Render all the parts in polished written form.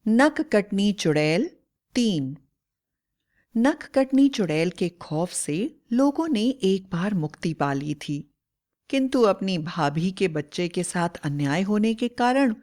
नक कटनी चुड़ैल 3। नक कटनी चुड़ैल के खौफ से लोगों ने एक बार मुक्ति पा ली थी, किंतु अपनी भाभी के बच्चे के साथ अन्याय होने के कारण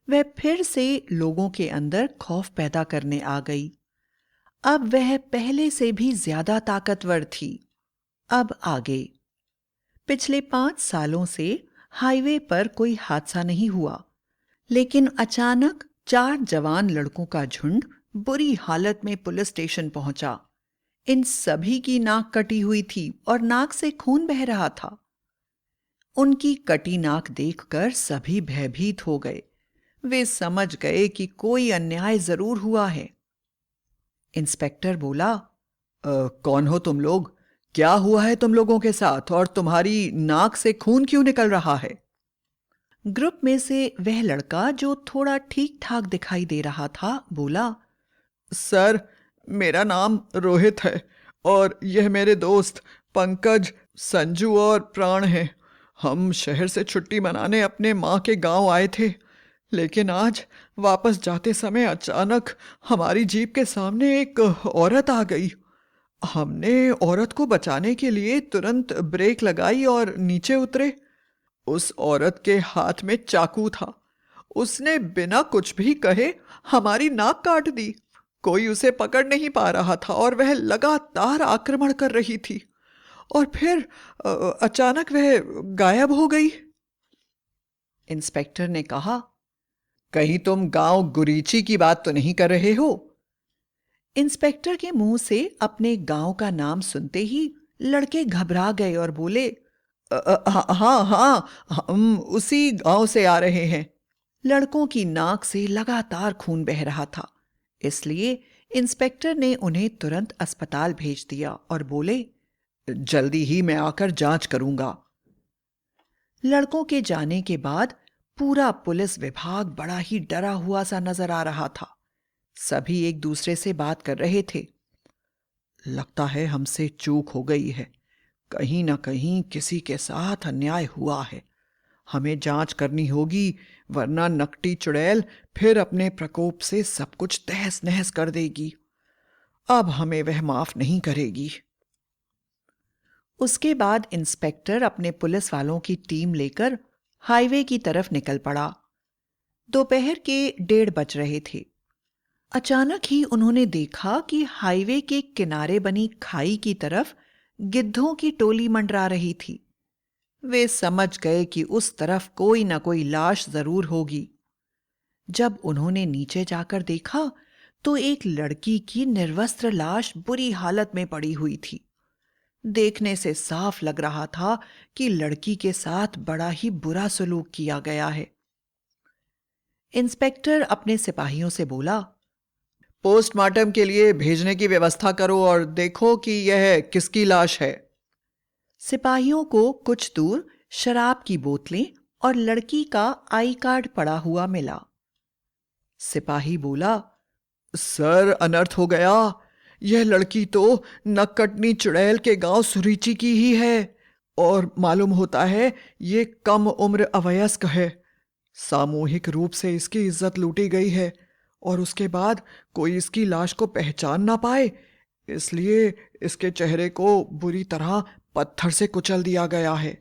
वह फिर से लोगों के अंदर खौफ पैदा करने आ गई। अब वह पहले से भी ज्यादा ताकतवर थी। अब आगे। पिछले 5 सालों से हाईवे पर कोई हादसा नहीं हुआ, लेकिन अचानक 4 जवान लड़कों का झुंड बुरी हालत में पुलिस स्टेशन पहुंचा। इन सभी की नाक कटी हुई थी और नाक से खून बह रहा था। उनकी कटी नाक देखकर सभी भयभीत हो गए। वे समझ गए कि कोई अन्याय जरूर हुआ है। इंस्पेक्टर बोला, कौन हो तुम लोग? क्या हुआ है तुम लोगों के साथ और तुम्हारी नाक से खून क्यों निकल रहा है? ग्रुप में से वह लड़का जो थोड़ा ठीक ठाक दिखाई दे रहा था बोला, सर, मेरा नाम रोहित है और यह मेरे दोस्त पंकज, संजू और प्राण हैं। हम शहर से छुट्टी मनाने अपने माँ के गांव आए थे, लेकिन आज वापस जाते समय अचानक हमारी जीप के सामने एक औरत आ गई। हमने औरत को बचाने के लिए तुरंत ब्रेक लगाई और नीचे उतरे। उस औरत के हाथ में चाकू था। उसने बिना कुछ भी कहे हमारी नाक काट दी। कोई उसे पकड़ नहीं पा रहा था और वह लगातार आक्रमण कर रही थी और फिर अचानक वह गायब हो गई। इंस्पेक्टर ने कहा, कहीं तुम गांव गुरीची की बात तो नहीं कर रहे हो? इंस्पेक्टर के मुंह से अपने गांव का नाम सुनते ही लड़के घबरा गए और बोले, हाँ हाँ, हम उसी गांव से आ रहे हैं। लड़कों की नाक से लगातार खून बह रहा था, इसलिए इंस्पेक्टर ने उन्हें तुरंत अस्पताल भेज दिया और बोले, जल्दी ही मैं आकर जांच करूंगा। लड़कों के जाने के बाद पूरा पुलिस विभाग बड़ा ही डरा हुआ सा नजर आ रहा था। सभी एक दूसरे से बात कर रहे थे। लगता है हमसे चूक हो गई है। कहीं ना कहीं किसी के साथ अन्याय हुआ है। हमें जांच करनी होगी, वरना नकटी चुड़ैल फिर अपने प्रकोप से सब कुछ तहस नहस कर देगी। अब हमें वह माफ नहीं करेगी। उसके बाद इंस्पेक्टर अपने पुलिस वालों की टीम लेकर हाईवे की तरफ निकल पड़ा। दोपहर के 1:30 बज रहे थे। अचानक ही उन्होंने देखा कि हाईवे के किनारे बनी खाई की तरफ गिद्धों की टोली मंडरा रही थी। वे समझ गए कि उस तरफ कोई न कोई लाश जरूर होगी। जब उन्होंने नीचे जाकर देखा तो एक लड़की की निर्वस्त्र लाश बुरी हालत में पड़ी हुई थी। देखने से साफ लग रहा था कि लड़की के साथ बड़ा ही बुरा सलूक किया गया है। इंस्पेक्टर अपने सिपाहियों से बोला, पोस्टमार्टम के लिए भेजने की व्यवस्था करो और देखो कि यह किसकी लाश है। सिपाहियों को कुछ दूर शराब की बोतलें और लड़की का आई कार्ड पड़ा हुआ मिला। सिपाही बोला, सर, अनर्थ हो गया। यह लड़की तो नक्कटनी चुड़ैल के गांव सुरीची की ही है और मालूम होता है ये कम उम्र अवयस्क है। सामूहिक रूप से इसकी इज्जत लूटी गई है और उसके बाद कोई इसकी लाश को पहचान ना पाए, इसलिए इसके चेहरे को बुरी तरह पत्थर से कुचल दिया गया है।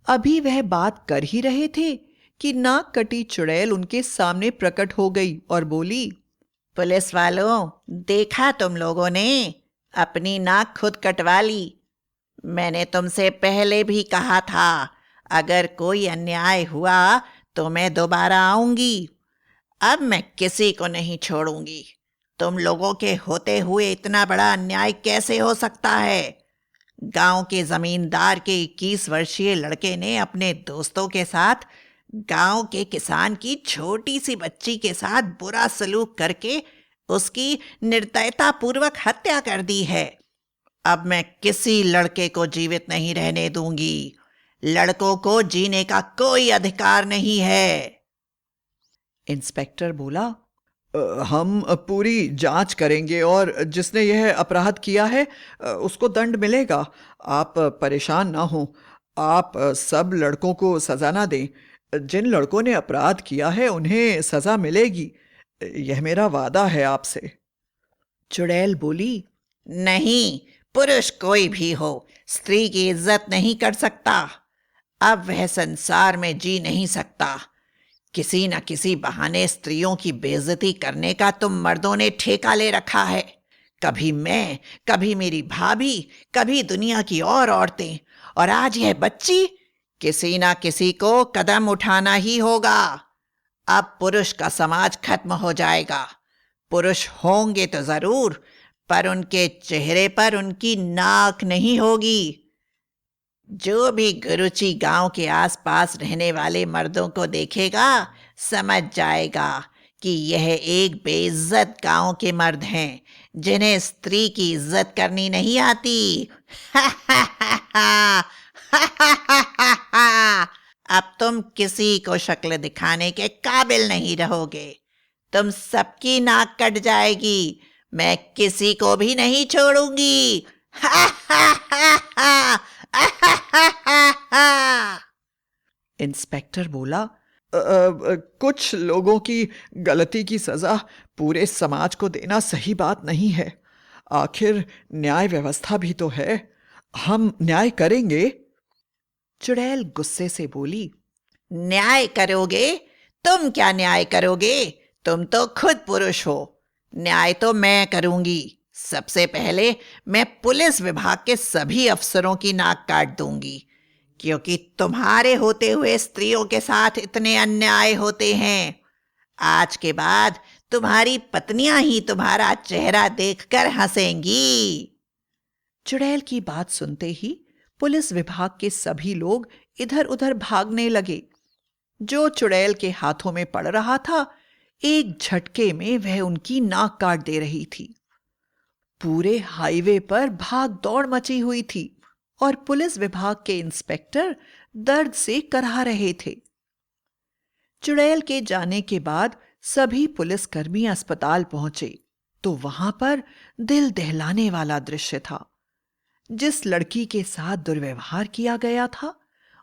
अभी वह बात कर ही रहे थे कि नाक कटी चुड़ैल उनके सामने प्रकट हो गई और बोली, पुलिस वालों, देखा तुम लोगों ने? अपनी नाक खुद कटवा ली। मैंने तुमसे पहले भी कहा था, अगर कोई अन्याय हुआ तो मैं दोबारा आऊंगी। अब मैं किसी को नहीं छोड़ूंगी। तुम लोगों के होते हुए इतना बड़ा अन्याय कैसे हो सकता है? गांव के जमींदार के 21 वर्षीय लड़के ने अपने दोस्तों के साथ गांव के किसान की छोटी सी बच्ची के साथ बुरा सलूक करके उसकी निर्दयता पूर्वक हत्या कर दी है। अब मैं किसी लड़के को जीवित नहीं रहने दूंगी। लड़कों को जीने का कोई अधिकार नहीं है। इंस्पेक्टर बोला, हम पूरी जांच करेंगे और जिसने यह अपराध किया है उसको दंड मिलेगा। आप परेशान ना हो। आप सब लड़कों को सजा ना दें। जिन लड़कों ने अपराध किया है उन्हें सजा मिलेगी, यह मेरा वादा है आपसे। चुड़ैल बोली। नहीं, पुरुष कोई भी हो, स्त्री की इज्जत नहीं कर सकता। अब वह संसार में जी नहीं सकता। किसी न किसी बहाने स्त्रियों की बेइज्जती करने का तुम मर्दों ने ठेका ले रखा है। कभी मैं, कभी मेरी भाभी, कभी दुनिया की और औरतें, और आज यह बच्ची। किसी ना किसी को कदम उठाना ही होगा। अब पुरुष का समाज खत्म हो जाएगा। पुरुष होंगे तो जरूर, पर उनके चेहरे पर उनकी नाक नहीं होगी। जो भी गुरुची गांव के आसपास रहने वाले मर्दों को देखेगा, समझ जाएगा कि यह एक बेइज्जत गांव के मर्द हैं, जिन्हें स्त्री की इज्जत करनी नहीं आती। अब तुम किसी को शक्ल दिखाने के काबिल नहीं रहोगे। तुम सबकी नाक कट जाएगी। मैं किसी को भी नहीं छोड़ूंगी। इंस्पेक्टर बोला। कुछ लोगों की गलती की सजा पूरे समाज को देना सही बात नहीं है। आखिर न्याय व्यवस्था भी तो है। हम न्याय करेंगे। चुड़ैल गुस्से से बोली। न्याय करोगे? तुम क्या न्याय करोगे? तुम तो खुद पुरुष हो। न्याय तो मैं करूंगी। सबसे पहले मैं पुलिस विभाग के सभी अफसरों की नाक काट दूंगी, क्योंकि तुम्हारे होते हुए स्त्रियों के साथ इतने अन्याय होते हैं। आज के बाद तुम्हारी पत्नियां ही तुम्हारा चेहरा देखकर हंसेंगी। चुड़ैल की बात सुनते ही पुलिस विभाग के सभी लोग इधर उधर भागने लगे। जो चुड़ैल के हाथों में पड़ रहा था, एक झटके में वह उनकी नाक काट दे रही थी। पूरे हाईवे पर भाग दौड़ मची हुई थी और पुलिस विभाग के इंस्पेक्टर दर्द से कराह रहे थे। चुड़ैल के जाने के बाद सभी पुलिसकर्मी अस्पताल पहुंचे तो वहां पर दिल दहलाने वाला दृश्य था। जिस लड़की के साथ दुर्व्यवहार किया गया था,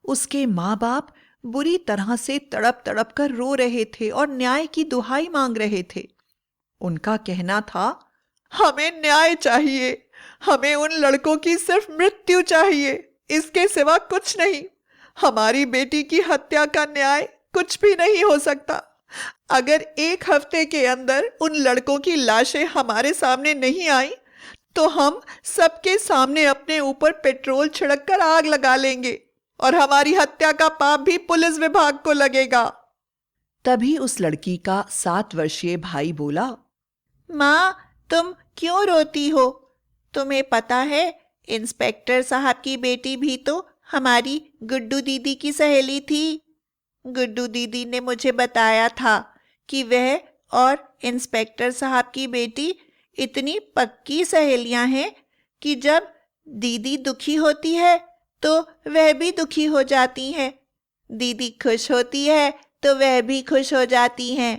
उसके माँ बाप बुरी तरह से तड़प तड़प कर रो रहे थे और न्याय की दुहाई मांग रहे थे। उनका कहना था, हमें न्याय चाहिए। हमें उन लड़कों की सिर्फ मृत्यु चाहिए, इसके सिवा कुछ नहीं। हमारी बेटी की हत्या का न्याय कुछ भी नहीं हो सकता। अगर एक हफ्ते के अंदर उन लड़कों की लाशें हमारे सामने नहीं आई तो हम सबके सामने अपने ऊपर पेट्रोल छिड़ककर आग लगा लेंगे और हमारी हत्या का पाप भी पुलिस विभाग को लगेगा। तभी उस लड़की का 7 वर्षीय भाई बोला। माँ, तुम क्यों रोती हो? तुम्हें पता है, इंस्पेक्टर साहब की बेटी भी तो हमारी गुड्डू दीदी की सहेली थी। गुड्डू दीदी ने मुझे बताया था कि वह और इंस्पेक्टर साहब की बेटी इतनी पक्की सहेलियां हैं कि जब दीदी दुखी होती है तो वह भी दुखी हो जाती हैं। दीदी खुश होती है तो वह भी खुश हो जाती हैं।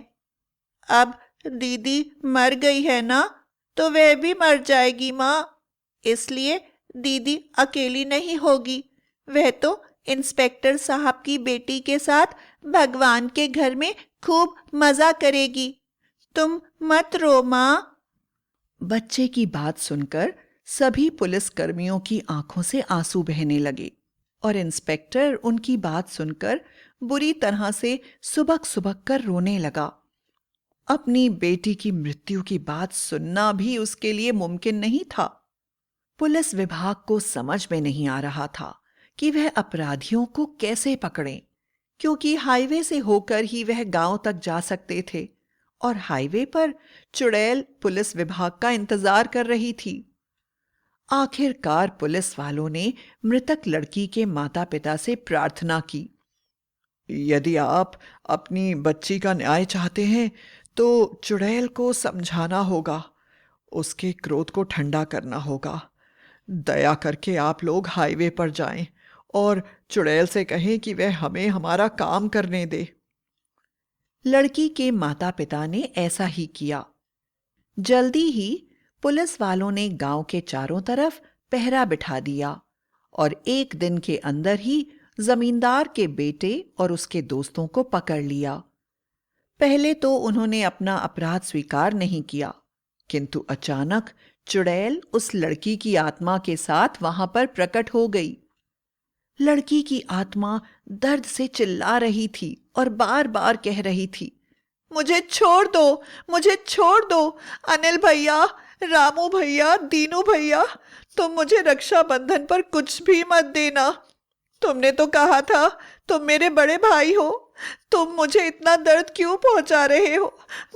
अब दीदी मर गई है ना, तो वह भी मर जाएगी माँ। इसलिए दीदी अकेली नहीं होगी। वह तो इंस्पेक्टर साहब की बेटी के साथ भगवान के घर में खूब मजा करेगी। तुम मत रो माँ। बच्चे की बात सुनकर सभी पुलिसकर्मियों की आंखों से आंसू बहने लगे और इंस्पेक्टर उनकी बात सुनकर बुरी तरह से सुबक सुबक कर रोने लगा। अपनी बेटी की मृत्यु की बात सुनना भी उसके लिए मुमकिन नहीं था। पुलिस विभाग को समझ में नहीं आ रहा था कि वह अपराधियों को कैसे पकड़ें, क्योंकि हाईवे से होकर ही वह गांव तक जा सकते थे और हाईवे पर चुड़ैल पुलिस विभाग का इंतजार कर रही थी। आखिरकार पुलिस वालों ने मृतक लड़की के माता-पिता से प्रार्थना की, यदि आप अपनी बच्ची का न्याय चाहते हैं तो चुड़ैल को समझाना होगा, उसके क्रोध को ठंडा करना होगा। दया करके आप लोग हाईवे पर जाएं और चुड़ैल से कहें कि वह हमें हमारा काम करने दे। लड़की के माता पिता ने ऐसा ही किया। जल्दी ही पुलिस वालों ने गांव के चारों तरफ पहरा बिठा दिया और एक दिन के अंदर ही जमींदार के बेटे और उसके दोस्तों को पकड़ लिया। पहले तो उन्होंने अपना अपराध स्वीकार नहीं किया, किंतु अचानक चुड़ैल उस लड़की की आत्मा के साथ वहां पर प्रकट हो गई। लड़की की आत्मा दर्द से चिल्ला रही थी और बार बार कह रही थी, मुझे छोड़ दो, मुझे छोड़ दो। अनिल भैया, रामू भैया, दीनू भैया, तुम मुझे रक्षाबंधन पर कुछ भी मत देना। तुमने तो कहा था तुम मेरे बड़े भाई हो। तुम मुझे इतना दर्द क्यों पहुंचा रहे हो?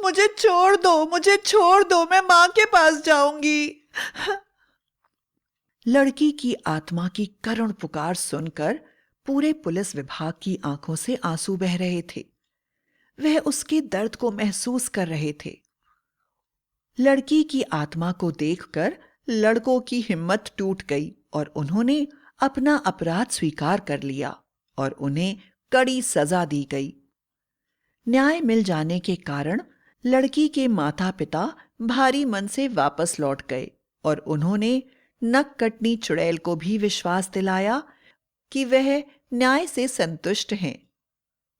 मुझे छोड़ दो, मुझे छोड़ दो, मैं माँ के पास जाऊंगी। लड़की की आत्मा की करुण पुकार सुनकर पूरे पुलिस विभाग की आंखों से आंसू बह रहे थे। वह उसके दर्द को महसूस कर रहे थे। लड़की की आत्मा को देखकर लड़कों की हिम्मत टूट गई और उन्होंने अपना अपराध स्वीकार कर लिया और उन्हें कड़ी सजा दी गई। न्याय मिल जाने के कारण लड़की के माता पिता भारी मन से वापस लौट गए और उन्होंने नक्कटनी चुड़ैल को भी विश्वास दिलाया कि वह न्याय से संतुष्ट हैं।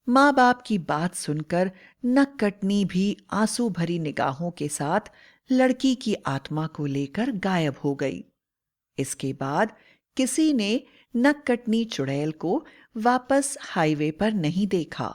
माँ बाप की बात सुनकर नक्कटनी भी आंसू भरी निगाहों के साथ लड़की की आत्मा को लेकर गायब हो गई। इसके बाद किसी ने नक्कटनी चुड़ैल को वापस हाईवे पर नहीं देखा।